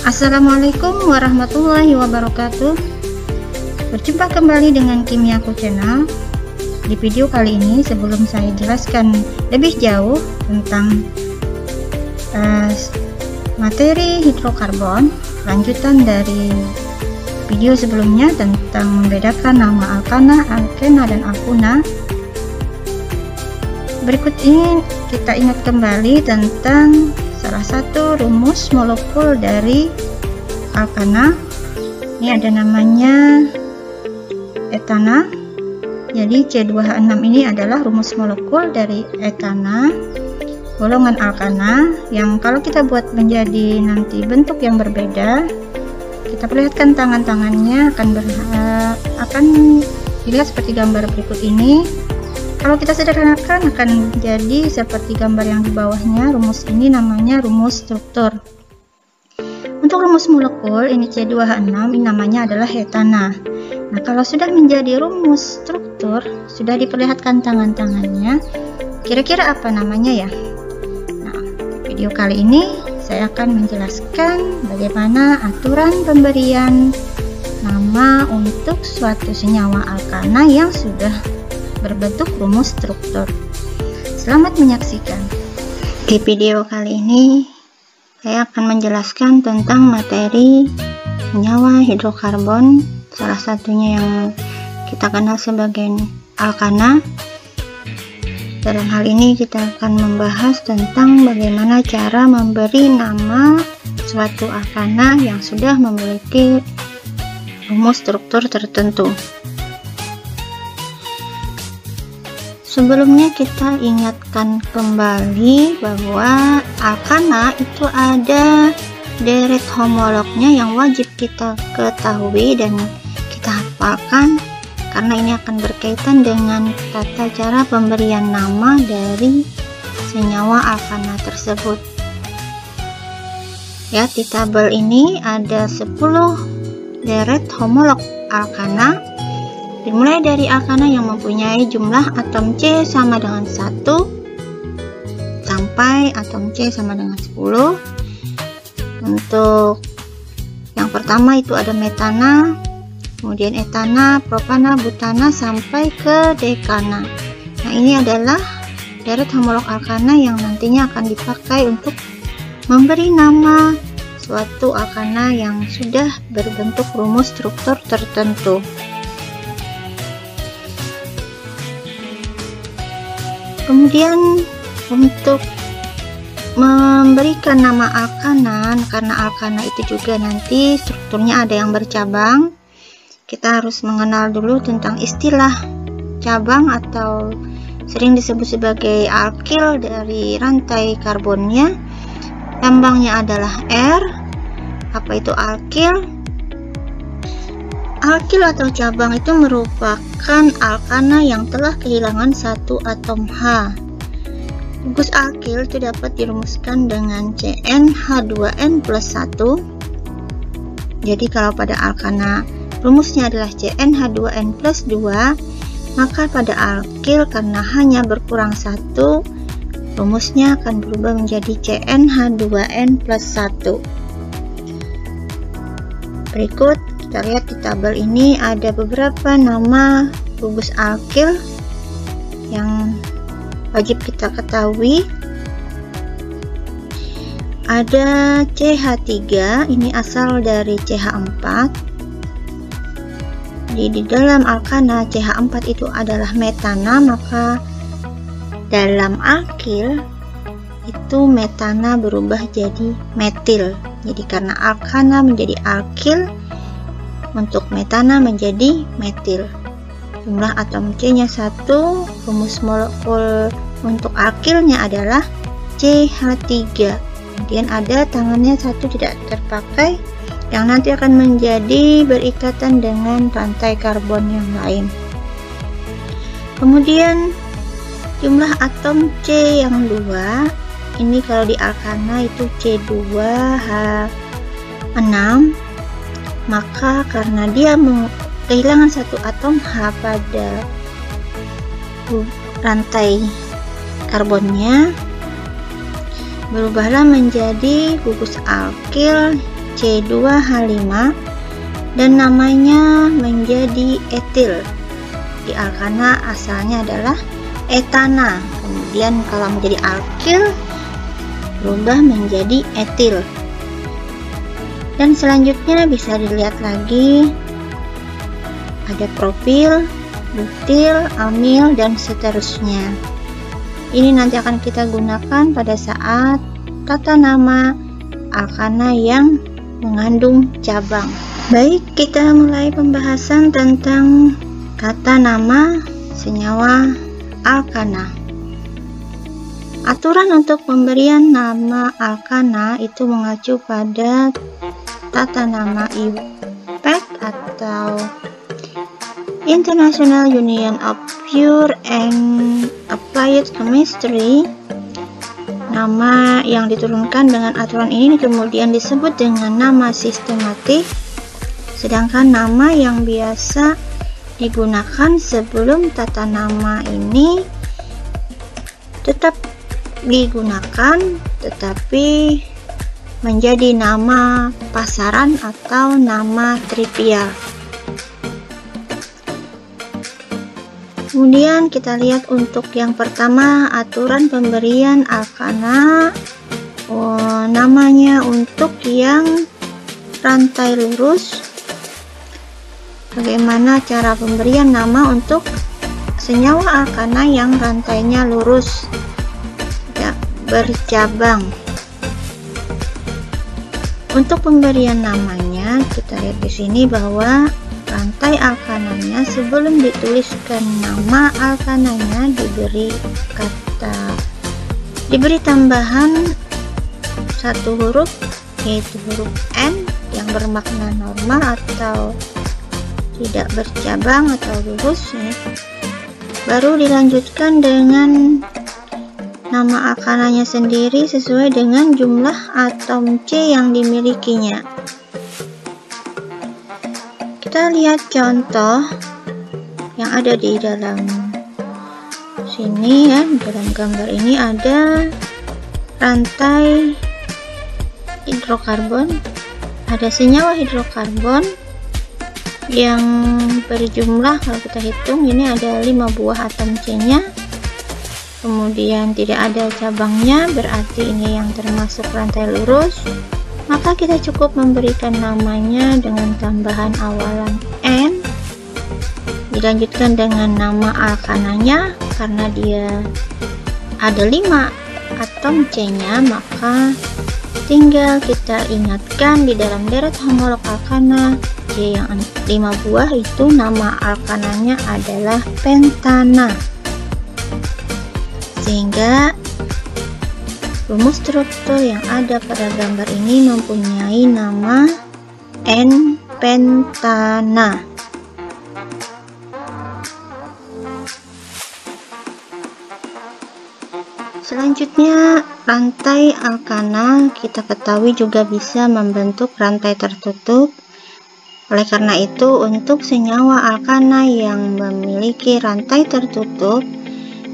Assalamualaikum warahmatullahi wabarakatuh. Berjumpa kembali dengan Kimiaku Channel. Di video kali ini, sebelum saya jelaskan lebih jauh tentang materi hidrokarbon, lanjutan dari video sebelumnya tentang membedakan nama alkana, alkena, dan alkuna, berikut ini kita ingat kembali tentang salah satu rumus molekul dari alkana. Ini ada namanya etana. Jadi C2H6 ini adalah rumus molekul dari etana, golongan alkana, yang kalau kita buat menjadi nanti bentuk yang berbeda, kita perlihatkan tangan-tangannya akan dilihat seperti gambar berikut ini. Kalau kita sederhanakan akan menjadi seperti gambar yang di bawahnya. Rumus ini namanya rumus struktur. Untuk rumus molekul ini C2H6, ini namanya adalah etana. Nah, kalau sudah menjadi rumus struktur, sudah diperlihatkan tangan-tangannya, kira-kira apa namanya ya? Nah, video kali ini saya akan menjelaskan bagaimana aturan pemberian nama untuk suatu senyawa alkana yang sudah berbentuk rumus struktur. Selamat menyaksikan. Di video kali ini saya akan menjelaskan tentang materi senyawa hidrokarbon, salah satunya yang kita kenal sebagai alkana. Dalam hal ini kita akan membahas tentang bagaimana cara memberi nama suatu alkana yang sudah memiliki rumus struktur tertentu. Sebelumnya kita ingatkan kembali bahwa alkana itu ada deret homolognya yang wajib kita ketahui dan kita hafalkan, karena ini akan berkaitan dengan tata cara pemberian nama dari senyawa alkana tersebut. Ya, di tabel ini ada 10 deret homolog alkana, dimulai dari alkana yang mempunyai jumlah atom C sama dengan 1 sampai atom C sama dengan 10. Untuk yang pertama itu ada metana, kemudian etana, propana, butana, sampai ke dekana. Nah, ini adalah deret homolog alkana yang nantinya akan dipakai untuk memberi nama suatu alkana yang sudah berbentuk rumus struktur tertentu. Kemudian untuk memberikan nama alkana, karena alkana itu juga nanti strukturnya ada yang bercabang, kita harus mengenal dulu tentang istilah cabang atau sering disebut sebagai alkil dari rantai karbonnya. Lambangnya adalah R. Apa itu alkil? Alkil atau cabang itu merupakan alkana yang telah kehilangan satu atom H. Gugus alkil itu dapat dirumuskan dengan CnH2n plus 1. Jadi kalau pada alkana rumusnya adalah CnH2n plus 2, maka pada alkil karena hanya berkurang 1, rumusnya akan berubah menjadi CnH2n plus 1. Berikut kita lihat di tabel ini ada beberapa nama gugus alkil yang wajib kita ketahui. Ada CH3, ini asal dari CH4. Di dalam alkana CH4 itu adalah metana, maka dalam alkil itu metana berubah jadi metil. Jadi karena alkana menjadi alkil, untuk metana menjadi metil. Jumlah atom C-nya 1, rumus molekul untuk alkilnya adalah CH3. Kemudian ada tangannya 1 tidak terpakai, yang nanti akan menjadi berikatan dengan rantai karbon yang lain. Kemudian jumlah atom C yang 2, ini kalau di alkana itu C2H6, maka karena dia kehilangan satu atom H pada rantai karbonnya, berubahlah menjadi gugus alkil C2H5 dan namanya menjadi etil. Di alkana asalnya adalah etana, kemudian kalau menjadi alkil berubah menjadi etil. Dan selanjutnya bisa dilihat lagi ada propil, butil, amil, dan seterusnya. Ini nanti akan kita gunakan pada saat tata nama alkana yang mengandung cabang. Baik, kita mulai pembahasan tentang tata nama senyawa alkana. Aturan untuk pemberian nama alkana itu mengacu pada tata nama IUPAC atau International Union of Pure and Applied Chemistry. Nama yang diturunkan dengan aturan ini kemudian disebut dengan nama sistematik, sedangkan nama yang biasa digunakan sebelum tata nama ini tetap digunakan tetapi menjadi nama pasaran atau nama trivial. Kemudian kita lihat untuk yang pertama, aturan pemberian alkana. Namanya untuk yang rantai lurus. Bagaimana cara pemberian nama untuk senyawa alkana yang rantainya lurus, tidak bercabang? Untuk pemberian namanya, kita lihat di sini bahwa rantai alkananya sebelum dituliskan nama alkananya diberi tambahan satu huruf, yaitu huruf N yang bermakna normal atau tidak bercabang atau lurus, ya. Baru dilanjutkan dengan nama alkananya sendiri sesuai dengan jumlah atom C yang dimilikinya. Kita lihat contoh yang ada di dalam sini, ya. Dalam gambar ini ada rantai hidrokarbon, ada senyawa hidrokarbon yang berjumlah, kalau kita hitung ini ada 5 buah atom C-nya. Kemudian tidak ada cabangnya, berarti ini yang termasuk rantai lurus. Maka kita cukup memberikan namanya dengan tambahan awalan N, dilanjutkan dengan nama alkananya. Karena dia ada 5 atom C-nya, maka tinggal kita ingatkan di dalam deret homolog alkana C yang 5 buah itu nama alkananya adalah pentana. Sehingga rumus struktur yang ada pada gambar ini mempunyai nama N-pentana. Selanjutnya, rantai alkana kita ketahui juga bisa membentuk rantai tertutup. Oleh karena itu, untuk senyawa alkana yang memiliki rantai tertutup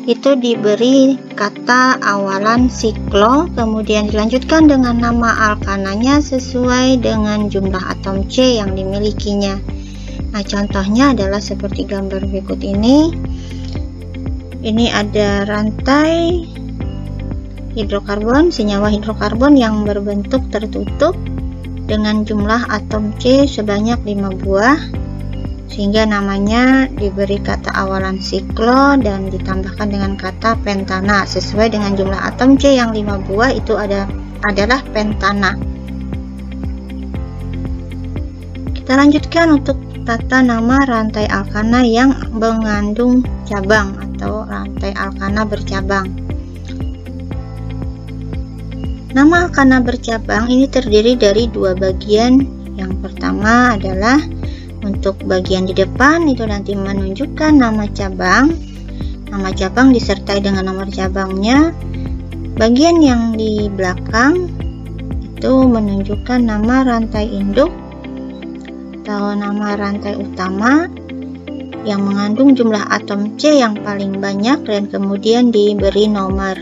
itu diberi kata awalan siklo, kemudian dilanjutkan dengan nama alkananya sesuai dengan jumlah atom C yang dimilikinya. Nah, contohnya adalah seperti gambar berikut ini. Ini ada rantai hidrokarbon, senyawa hidrokarbon yang berbentuk tertutup dengan jumlah atom C sebanyak 5 buah, sehingga namanya diberi kata awalan siklo dan ditambahkan dengan kata pentana sesuai dengan jumlah atom C yang 5 buah itu adalah pentana. Kita lanjutkan untuk tata nama rantai alkana yang mengandung cabang atau rantai alkana bercabang. Nama alkana bercabang ini terdiri dari 2 bagian. Yang pertama adalah untuk bagian di depan itu nanti menunjukkan nama cabang. Nama cabang disertai dengan nomor cabangnya. Bagian yang di belakang itu menunjukkan nama rantai induk atau nama rantai utama yang mengandung jumlah atom C yang paling banyak dan kemudian diberi nomor.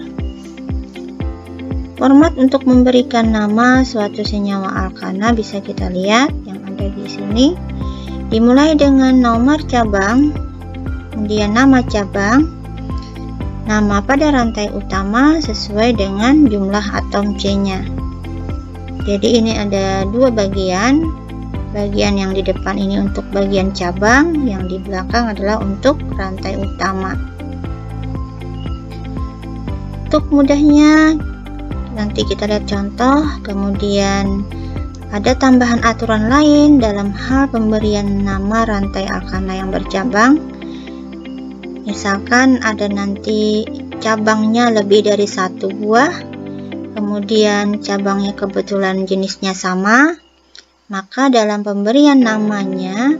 Format untuk memberikan nama suatu senyawa alkana bisa kita lihat yang ada di sini. Dimulai dengan nomor cabang, kemudian nama cabang, nama pada rantai utama sesuai dengan jumlah atom C-nya. Jadi ini ada dua bagian. Bagian yang di depan ini untuk bagian cabang, yang di belakang adalah untuk rantai utama. Untuk mudahnya nanti kita lihat contoh, kemudian ada tambahan aturan lain dalam hal pemberian nama rantai alkana yang bercabang. Misalkan ada nanti cabangnya lebih dari satu buah, kemudian cabangnya kebetulan jenisnya sama, maka dalam pemberian namanya,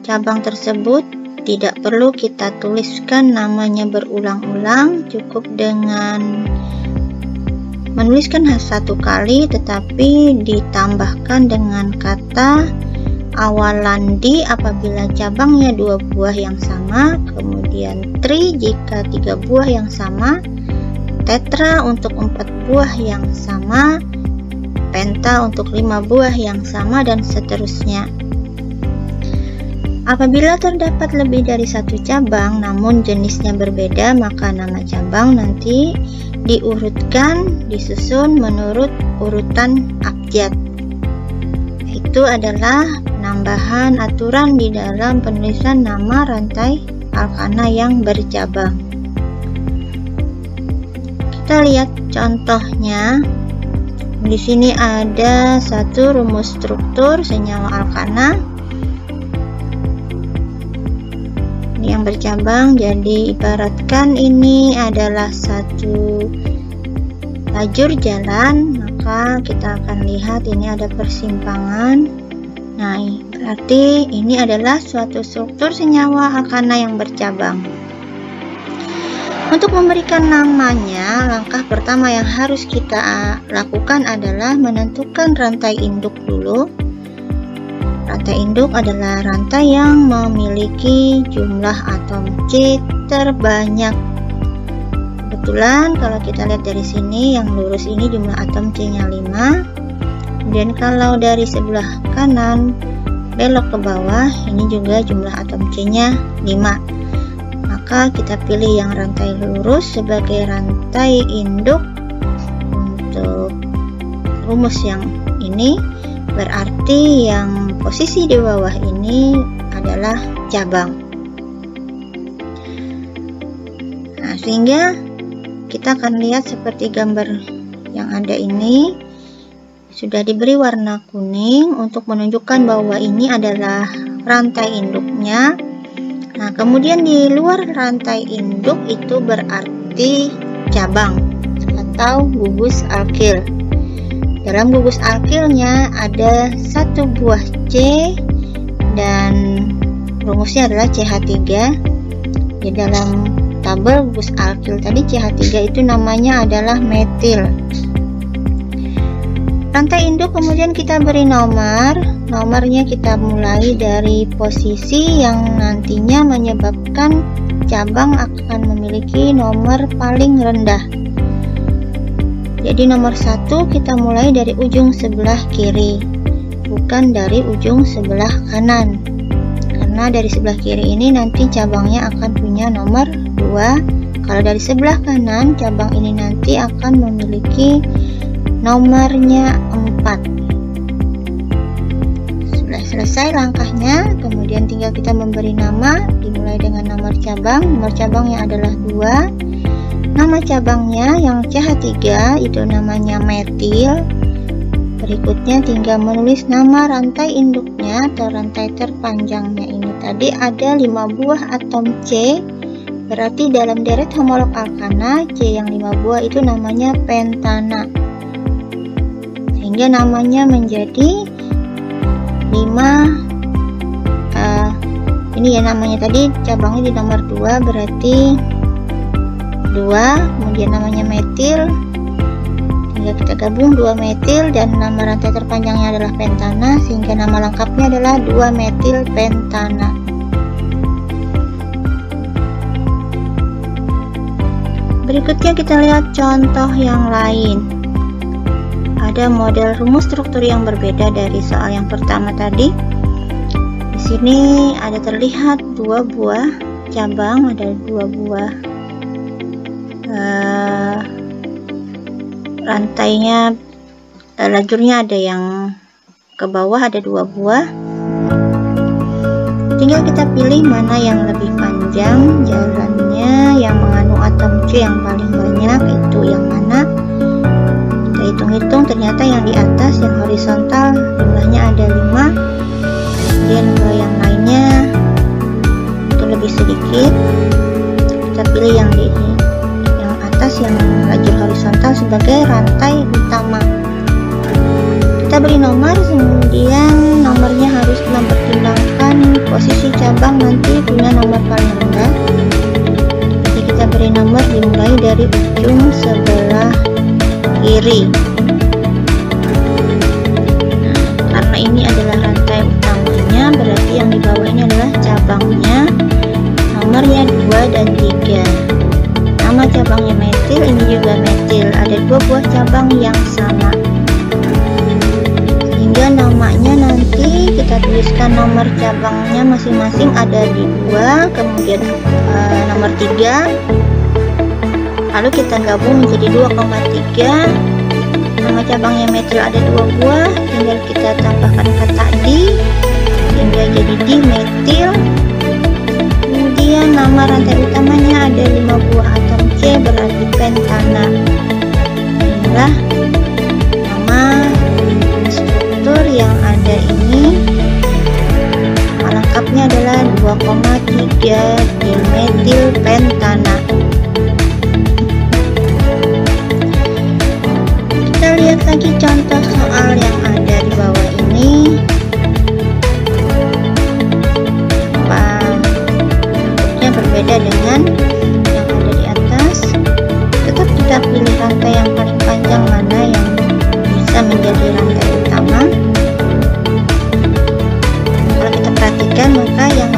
cabang tersebut tidak perlu kita tuliskan namanya berulang-ulang, cukup dengan menuliskan satu kali tetapi ditambahkan dengan kata awalan di apabila cabangnya 2 buah yang sama, kemudian tri jika 3 buah yang sama, tetra untuk 4 buah yang sama, penta untuk 5 buah yang sama, dan seterusnya. Apabila terdapat lebih dari satu cabang namun jenisnya berbeda, maka nama cabang nanti diurutkan, disusun menurut urutan abjad. Itu adalah penambahan aturan di dalam penulisan nama rantai alkana yang bercabang. Kita lihat contohnya. Di sini ada satu rumus struktur senyawa alkana yang bercabang. Jadi ibaratkan ini adalah satu lajur jalan, maka kita akan lihat ini ada persimpangan. Nah, berarti ini adalah suatu struktur senyawa alkana yang bercabang. Untuk memberikan namanya, langkah pertama yang harus kita lakukan adalah menentukan rantai induk dulu. Rantai induk adalah rantai yang memiliki jumlah atom C terbanyak. Kebetulan kalau kita lihat dari sini, yang lurus ini jumlah atom C-nya 5. Kemudian kalau dari sebelah kanan belok ke bawah, ini juga jumlah atom C-nya 5. Maka kita pilih yang rantai lurus sebagai rantai induk untuk rumus yang ini. Berarti yang posisi di bawah ini adalah cabang. Nah, sehingga kita akan lihat seperti gambar yang ada ini, sudah diberi warna kuning untuk menunjukkan bahwa ini adalah rantai induknya. Nah, kemudian di luar rantai induk itu berarti cabang atau gugus alkil. Dalam gugus alkilnya ada satu buah C dan rumusnya adalah CH3. Di dalam tabel gugus alkil tadi CH3 itu namanya adalah metil. Rantai induk kemudian kita beri nomornya kita mulai dari posisi yang nantinya menyebabkan cabang akan memiliki nomor paling rendah. Jadi nomor 1 kita mulai dari ujung sebelah kiri, bukan dari ujung sebelah kanan. Karena dari sebelah kiri ini nanti cabangnya akan punya nomor 2. Kalau dari sebelah kanan, cabang ini nanti akan memiliki nomornya 4. Sudah selesai langkahnya, kemudian tinggal kita memberi nama, dimulai dengan nomor cabangnya adalah 2. Nama cabangnya yang CH3 itu namanya metil. Berikutnya tinggal menulis nama rantai induknya atau rantai terpanjangnya ini. Tadi ada 5 buah atom C, berarti dalam deret homolog alkana C yang 5 buah itu namanya pentana. Sehingga namanya menjadi 5. Ini ya namanya tadi cabangnya di nomor 2 berarti 2, kemudian namanya metil, tinggal kita gabung 2 metil dan nama rantai terpanjangnya adalah pentana, sehingga nama lengkapnya adalah 2 metil pentana. Berikutnya kita lihat contoh yang lain. ada model rumus struktur yang berbeda dari soal yang pertama tadi. Di sini ada terlihat dua buah cabang, ada dua buah rantainya, lajurnya ada yang ke bawah, ada dua buah. Tinggal kita pilih mana yang lebih panjang jalannya, yang mengandung atom C yang paling banyak itu yang mana. Kita hitung-hitung, ternyata yang di atas yang horizontal jumlahnya ada 5, kemudian yang lainnya itu lebih sedikit. Kita pilih yang di atas yang lajur horizontal sebagai rantai utama. Kita beri nomor, kemudian nomornya harus mempertimbangkan posisi cabang nanti punya nomor paling rendah. Jadi kita beri nomor dimulai dari ujung sebelah kiri. Nah, karena ini adalah rantai utamanya, berarti yang di bawah ini adalah cabangnya. Nomornya 2 dan 3. Nama cabangnya metil, ini juga metil. Ada dua buah cabang yang sama. Sehingga namanya nanti kita tuliskan nomor cabangnya masing-masing ada di 2, kemudian nomor 3. Lalu kita gabung menjadi 2,3. Nama cabangnya metil ada 2 buah, tinggal kita tambahkan kata di, hingga jadi dimetil. Kemudian nama rantai utamanya ada 5 buah atom C, berarti pentana. Inilah nama struktur yang ada ini. Nama lengkapnya adalah 2,3 dimetil pentana. Kita lihat lagi contoh soal yang ada di bawah ini. Berbeda dengan yang ada di atas. Tetap kita pilih rantai yang paling panjang, mana yang bisa menjadi rantai utama. Kalau kita perhatikan, maka yang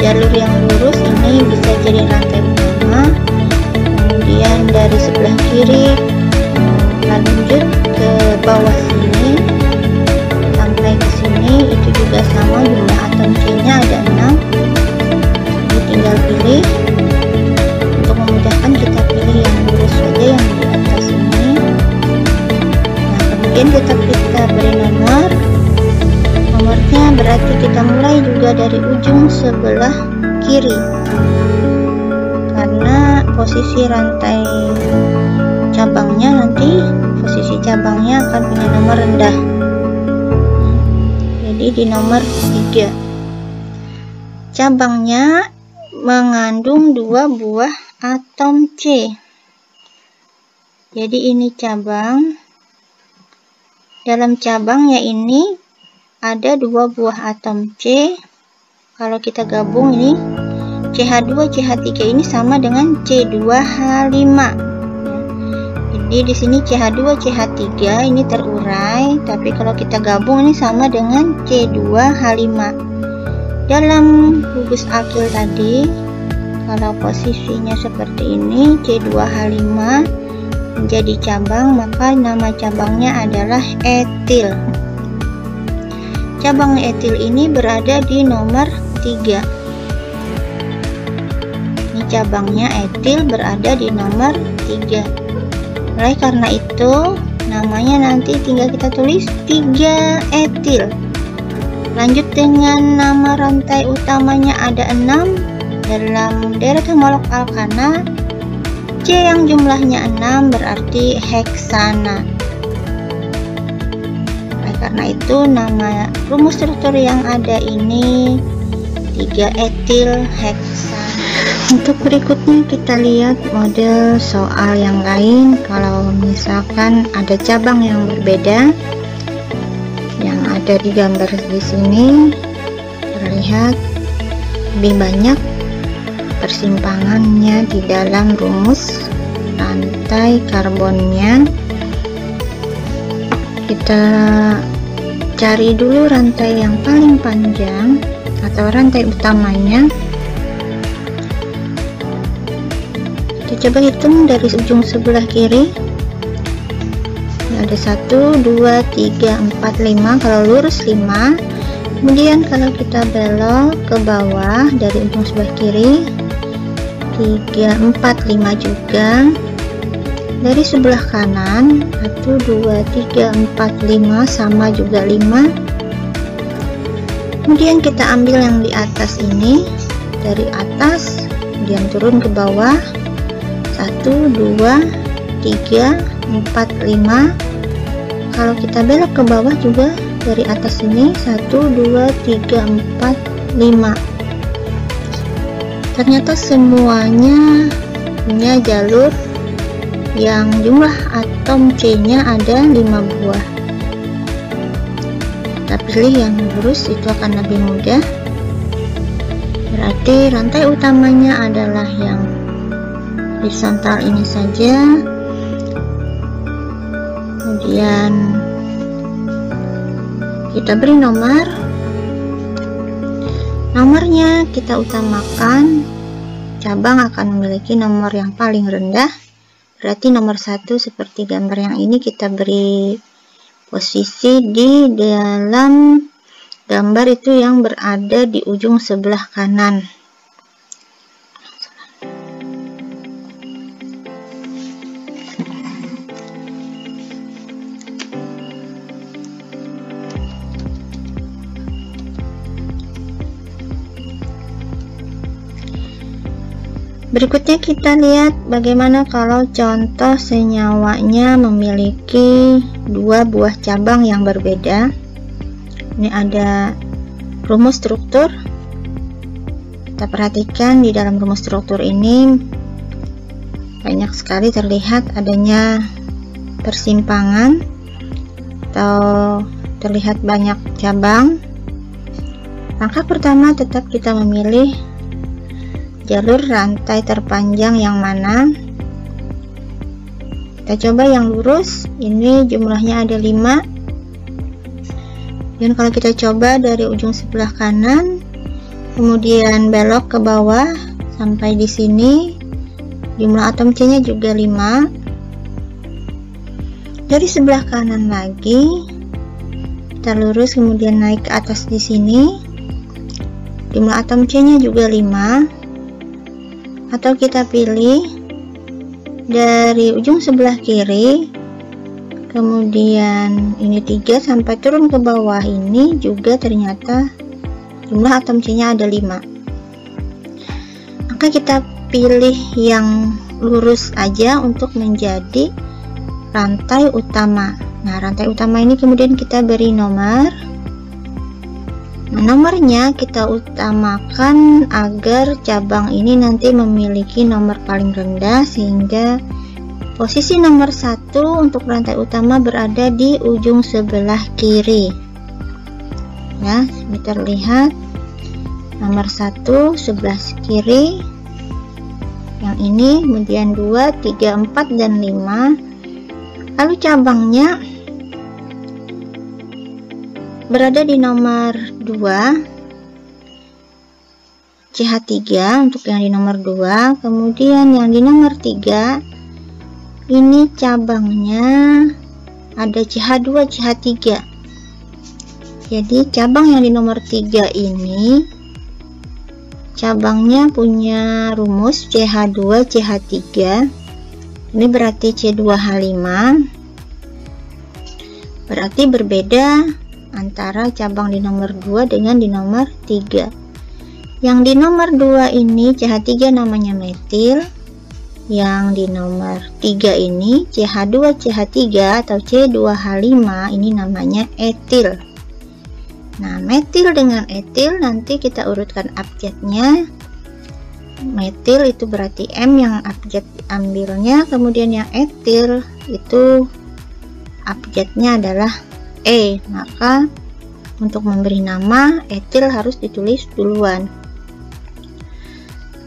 jalur yang lurus ini bisa jadi rantai utama. Kemudian dari sebelah kiri lanjut ke bawah sini sampai ke sini, itu juga sama, jumlah atom C-nya ada 6. Tinggal pilih, untuk memudahkan kita pilih yang lurus saja, yang di atas ini. Nah, kemudian kita beri nomornya, berarti kita mulai juga dari ujung sebelah kiri, karena posisi rantai cabangnya nanti posisi cabangnya akan punya nomor rendah, jadi di nomor 3 cabangnya mengandung 2 buah atom C. Jadi ini cabang. Dalam cabangnya ini ada 2 buah atom C. Kalau kita gabung ini CH2 CH3 ini sama dengan C2H5. Jadi di sini CH2 CH3 ini terurai, tapi kalau kita gabung ini sama dengan C2H5. Dalam rumus akil tadi, kalau posisinya seperti ini, C2H5 menjadi cabang, maka nama cabangnya adalah etil. Cabang etil ini berada di nomor 3. Ini cabangnya etil berada di nomor 3. Oleh karena itu, namanya nanti tinggal kita tulis 3 etil. Lanjut dengan nama rantai utamanya ada 6. Dalam deret homolog alkana, C yang jumlahnya 6 berarti heksana. Oleh karena itu, nama rumus struktur yang ada ini 3 etil heksana. Untuk berikutnya kita lihat model soal yang lain. Kalau misalkan ada cabang yang berbeda, yang ada di gambar di sini terlihat lebih banyak persimpangannya di dalam rumus rantai karbonnya. Kita cari dulu rantai yang paling panjang atau rantai utamanya. Kita coba hitung dari ujung sebelah kiri. ada 1 2 3 4 5, kalau lurus 5. Kemudian kalau kita belok ke bawah dari ujung sebelah kiri 3 4 5 juga. Dari sebelah kanan 1 2 3 4 5 sama juga 5. Kemudian kita ambil yang di atas ini, dari atas kemudian turun ke bawah 1 2 3 4 5. Kalau kita belok ke bawah juga dari atas ini 1 2 3 4 5. Ternyata semuanya punya jalur yang jumlah atom C-nya ada 5 buah. Kita pilih yang lurus, itu akan lebih mudah. Berarti rantai utamanya adalah yang horizontal ini saja. Kemudian kita beri nomornya kita utamakan. Cabang akan memiliki nomor yang paling rendah, berarti nomor 1 seperti gambar yang ini kita beri posisi di dalam gambar itu yang berada di ujung sebelah kanan. Berikutnya kita lihat bagaimana kalau contoh senyawanya memiliki 2 buah cabang yang berbeda. Ini ada rumus struktur. Kita perhatikan di dalam rumus struktur ini banyak sekali terlihat adanya persimpangan atau terlihat banyak cabang. Langkah pertama tetap kita memilih jalur rantai terpanjang yang mana. Kita coba yang lurus, ini jumlahnya ada 5. Dan kalau kita coba dari ujung sebelah kanan kemudian belok ke bawah sampai di sini, jumlah atom C-nya juga 5. Dari sebelah kanan lagi kita lurus kemudian naik ke atas di sini, jumlah atom C-nya juga 5. Atau kita pilih dari ujung sebelah kiri kemudian ini 3 sampai turun ke bawah, ini juga ternyata jumlah atom C-nya ada 5. Maka kita pilih yang lurus aja untuk menjadi rantai utama. Nah, rantai utama ini kemudian kita beri nomor. Nomornya kita utamakan agar cabang ini nanti memiliki nomor paling rendah, sehingga posisi nomor 1 untuk rantai utama berada di ujung sebelah kiri. Ya, ini terlihat nomor 1 sebelah kiri. Yang ini, kemudian 2, 3, 4 dan 5. Lalu cabangnya berada di nomor 2 CH3 untuk yang di nomor 2. Kemudian yang di nomor 3 ini cabangnya ada CH2 CH3. Jadi cabang yang di nomor 3 ini cabangnya punya rumus CH2 CH3. Ini berarti C2H5. Berarti berbeda antara cabang di nomor 2 dengan di nomor 3. Yang di nomor 2 ini CH3 namanya metil, yang di nomor 3 ini CH2 CH3 atau C2H5 ini namanya etil. Nah, metil dengan etil nanti kita urutkan abjadnya. Metil itu berarti M yang abjad ambilnya, kemudian yang etil itu abjadnya adalah E. Maka untuk memberi nama etil harus ditulis duluan.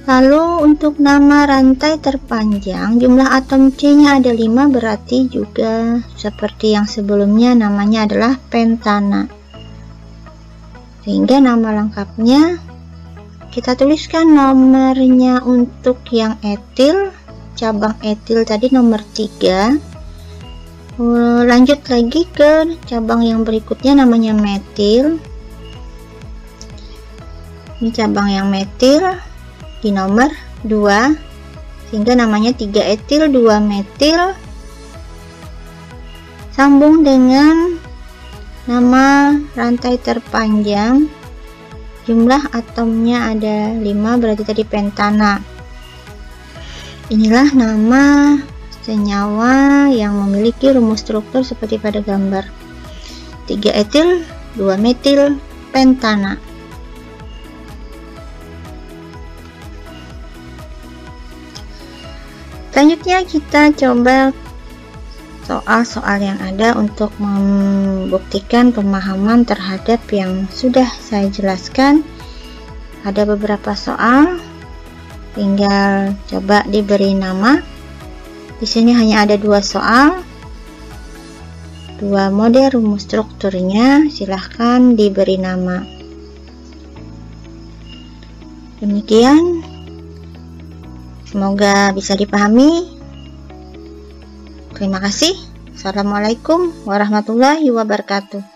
Lalu untuk nama rantai terpanjang, jumlah atom C-nya ada 5, berarti juga seperti yang sebelumnya namanya adalah pentana. Sehingga nama lengkapnya kita tuliskan nomornya untuk yang etil, cabang etil tadi nomor 3. Lanjut lagi ke cabang yang berikutnya, namanya metil. Ini cabang yang metil di nomor 2, sehingga namanya 3 etil 2 metil. Sambung dengan nama rantai terpanjang, jumlah atomnya ada 5, berarti tadi pentana. Inilah nama senyawa yang memiliki rumus struktur seperti pada gambar, 3 etil 2 metil pentana. Selanjutnya kita coba soal-soal yang ada untuk membuktikan pemahaman terhadap yang sudah saya jelaskan. Ada beberapa soal, tinggal coba diberi nama. Di sini hanya ada 2 soal, 2 model rumus strukturnya, silahkan diberi nama. Demikian, semoga bisa dipahami. Terima kasih. Assalamualaikum warahmatullahi wabarakatuh.